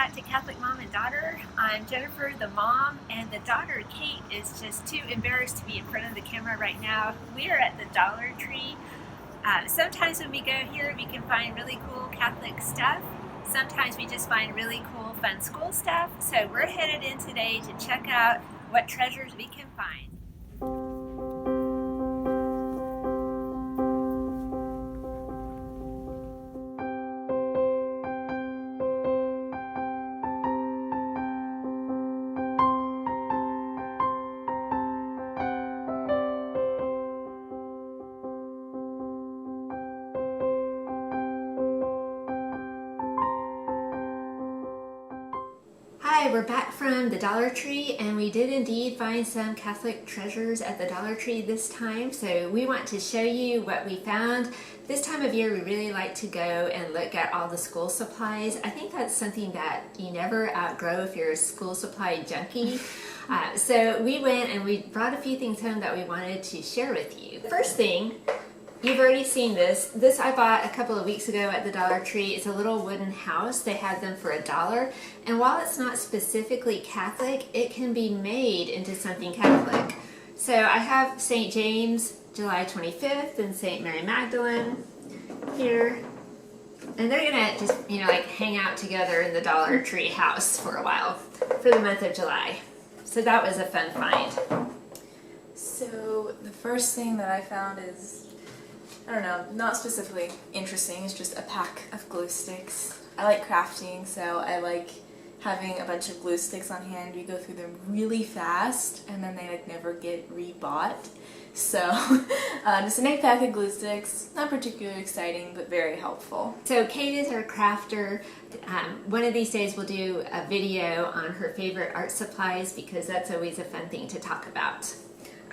back to Catholic Mom and Daughter. I'm Jennifer, the mom, and the daughter, Kate, is just too embarrassed to be in front of the camera right now. We are at the Dollar Tree. Sometimes when we go here, we can find really cool Catholic stuff. Sometimes we just find really cool, fun school stuff. So we're headed in today to check out what treasures we can find. Hi, we're back from the Dollar Tree, and we did indeed find some Catholic treasures at the Dollar Tree this time, so we want to show you what we found. This time of year we really like to go and look at all the school supplies. I think that's something that you never outgrow if you're a school supply junkie. So we went and we brought a few things home that we wanted to share with you. The first thing, you've already seen this. This I bought a couple of weeks ago at the Dollar Tree. It's a little wooden house. They had them for $1. And while it's not specifically Catholic, it can be made into something Catholic. So I have St. James, July 25th, and St. Mary Magdalene here. And they're gonna just, like hang out together in the Dollar Tree house for a while for the month of July. So that was a fun find. So the first thing that I found is, I don't know, not specifically interesting, it's just a pack of glue sticks. I like crafting, so I like having a bunch of glue sticks on hand. We go through them really fast and then they never get rebought. So just a nice pack of glue sticks, not particularly exciting but very helpful. So Kate is our crafter. One of these days we'll do a video on her favorite art supplies because that's always a fun thing to talk about.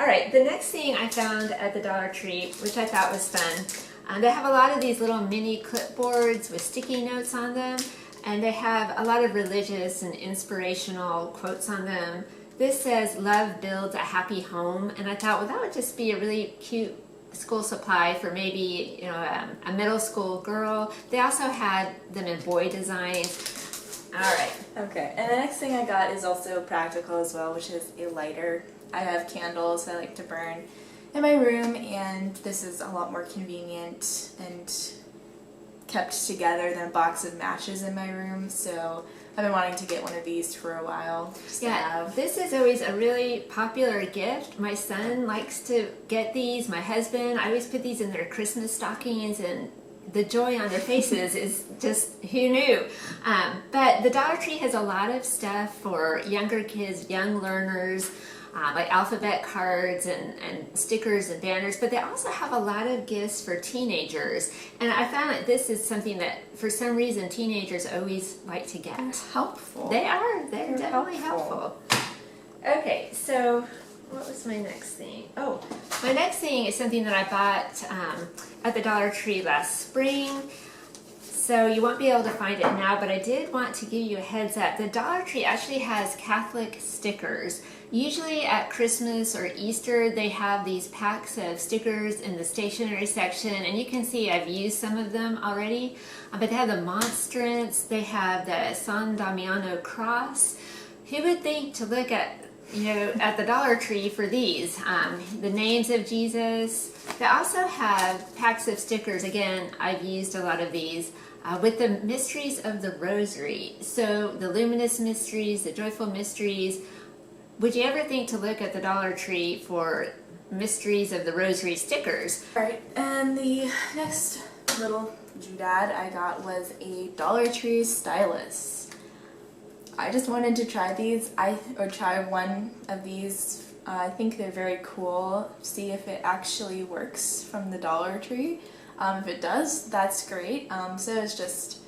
Alright, the next thing I found at the Dollar Tree, which I thought was fun, they have a lot of these little mini clipboards with sticky notes on them, and they have a lot of religious and inspirational quotes on them. This says, "Love builds a happy home," and I thought, well, that would just be a really cute school supply for maybe a middle school girl. They also had them in boy designs. Alright. Okay, and the next thing I got is also practical as well, which is a lighter. I have candles I like to burn in my room, and this is a lot more convenient and kept together than a box of matches in my room, so I've been wanting to get one of these for a while. This is always a really popular gift. My son likes to get these. My husband, I always put these in their Christmas stockings, and the joy on their faces is just, who knew? But the Dollar Tree has a lot of stuff for younger kids, young learners, like alphabet cards and stickers and banners, but they also have a lot of gifts for teenagers. And I found that this is something that, for some reason, teenagers always like to get. They're helpful. They are. They're definitely helpful. Okay, so what was my next thing? Oh, my next thing is something that I bought at the Dollar Tree last spring. So you won't be able to find it now, but I did want to give you a heads up. The Dollar Tree actually has Catholic stickers. Usually at Christmas or Easter, they have these packs of stickers in the stationery section, and you can see I've used some of them already. But they have the Monstrance, they have the San Damiano cross. Who would think to look at at the Dollar Tree for these? The names of Jesus. They also have packs of stickers. Again, I've used a lot of these. With the mysteries of the Rosary. So the luminous mysteries, the joyful mysteries. Would you ever think to look at the Dollar Tree for mysteries of the Rosary stickers? Alright, and the next little doodad I got was a Dollar Tree stylus. I just wanted to try these, or try one of these. I think they're very cool. See if it actually works from the Dollar Tree. If it does, that's great. So it's just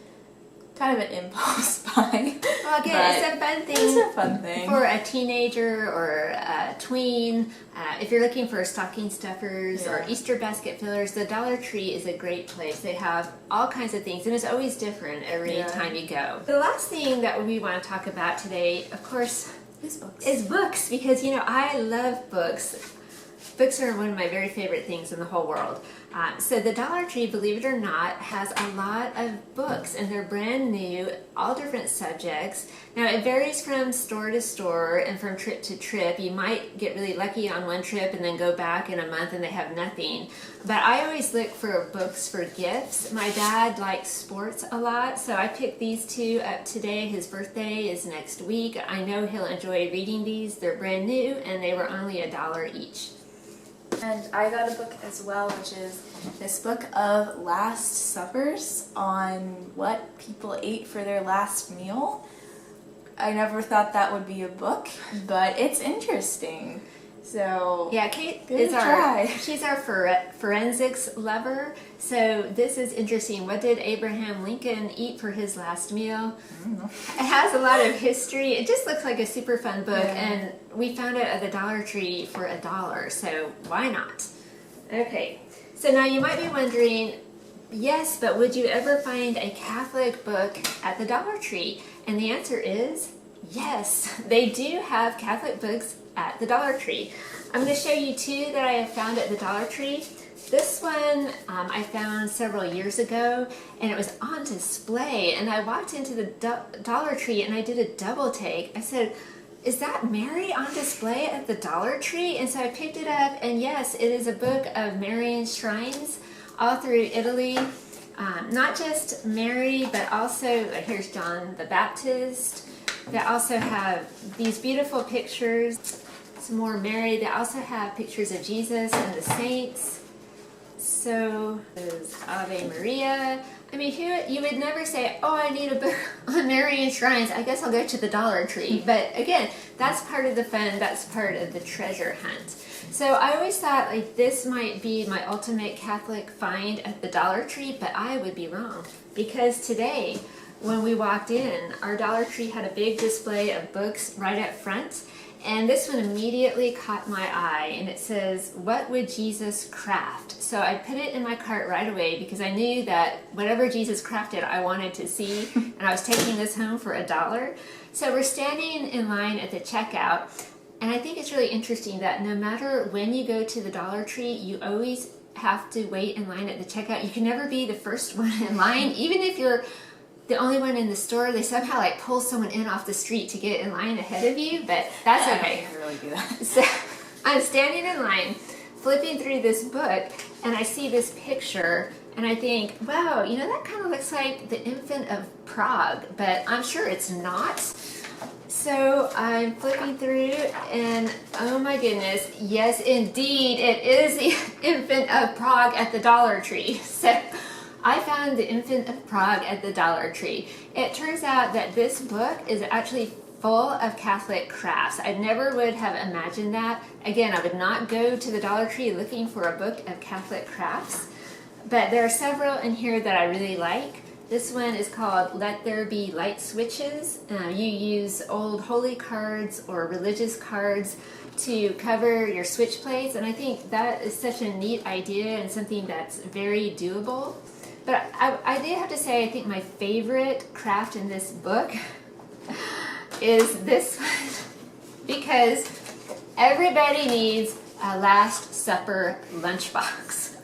kind of an impulse buy. Well, again, it's a fun thing. It's a fun thing for a teenager or a tween. If you're looking for stocking stuffers or Easter basket fillers, the Dollar Tree is a great place. They have all kinds of things, and it's always different every time you go. The last thing that we want to talk about today, of course, is books. Is books, because I love books. Books are one of my very favorite things in the whole world. So the Dollar Tree, believe it or not, has a lot of books, and they're brand new, all different subjects. Now it varies from store to store and from trip to trip. You might get really lucky on one trip and then go back in a month and they have nothing. But I always look for books for gifts. My dad likes sports a lot, so I picked these two up today. His birthday is next week. I know he'll enjoy reading these. They're brand new and they were only $1 each. And I got a book as well, which is this book of Last Suppers on what people ate for their last meal. I never thought that would be a book, but it's interesting. So yeah, Kate give is it a try. She's our forensics lover. So this is interesting. What did Abraham Lincoln eat for his last meal? I don't know. It has a lot of history. It just looks like a super fun book, Yeah. and we found it at the Dollar Tree for $1, so why not? Okay, so now you might be wondering, yes, but would you ever find a Catholic book at the Dollar Tree? And the answer is yes, they do have Catholic books at the Dollar Tree. I'm going to show you two that I have found at the Dollar Tree. This one I found several years ago, and it was on display, and I walked into the Dollar Tree and I did a double take. I said, is that Mary on display at the Dollar Tree? And so I picked it up, and yes, it is a book of Marian shrines all through Italy. Not just Mary, but also, here's John the Baptist. They also have these beautiful pictures, some more Mary. They also have pictures of Jesus and the saints. So there's Ave Maria. I mean, you would never say, oh, I need a book on Marian shrines. I guess I'll go to the Dollar Tree. But again, that's part of the fun. That's part of the treasure hunt. So I always thought like this might be my ultimate Catholic find at the Dollar Tree, but I would be wrong. Because today, when we walked in, our Dollar Tree had a big display of books right up front. And this one immediately caught my eye, and it says, what would Jesus craft? So I put it in my cart right away because I knew that whatever Jesus crafted, I wanted to see, and I was taking this home for $1. So we're standing in line at the checkout, and I think it's really interesting that no matter when you go to the Dollar Tree, you always have to wait in line at the checkout. You can never be the first one in line, even if you're the only one in the store. They somehow like pull someone in off the street to get in line ahead of you, but that's okay. I don't really do that. So I'm standing in line, flipping through this book, and I see this picture, and I think, wow, you know, that kind of looks like the Infant of Prague, but I'm sure it's not. So I'm flipping through, and oh my goodness, yes, indeed, it is the Infant of Prague at the Dollar Tree. So I found the Infant of Prague at the Dollar Tree. It turns out that this book is actually full of Catholic crafts. I never would have imagined that. Again, I would not go to the Dollar Tree looking for a book of Catholic crafts, but there are several in here that I really like. This one is called Let There Be Light Switches. You use old holy cards or religious cards to cover your switch plates, and I think that is such a neat idea and something that's very doable. But I do have to say, I think my favorite craft in this book is this one, because everybody needs a Last Supper lunchbox.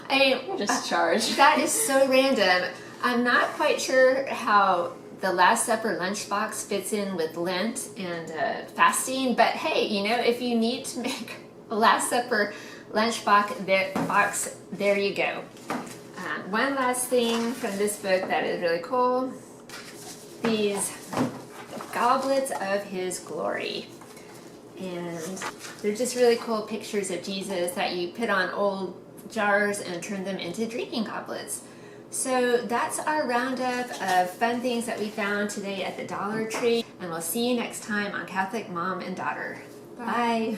I mean, Just charge. that is so random. I'm not quite sure how the Last Supper lunchbox fits in with Lent and fasting, but hey, you know, if you need to make a Last Supper lunchbox, there you go. One last thing from this book that is really cool, these goblets of his glory. And they're just really cool pictures of Jesus that you put on old jars and turn them into drinking goblets. So that's our roundup of fun things that we found today at the Dollar Tree, and we'll see you next time on Catholic Mom and Daughter. Bye.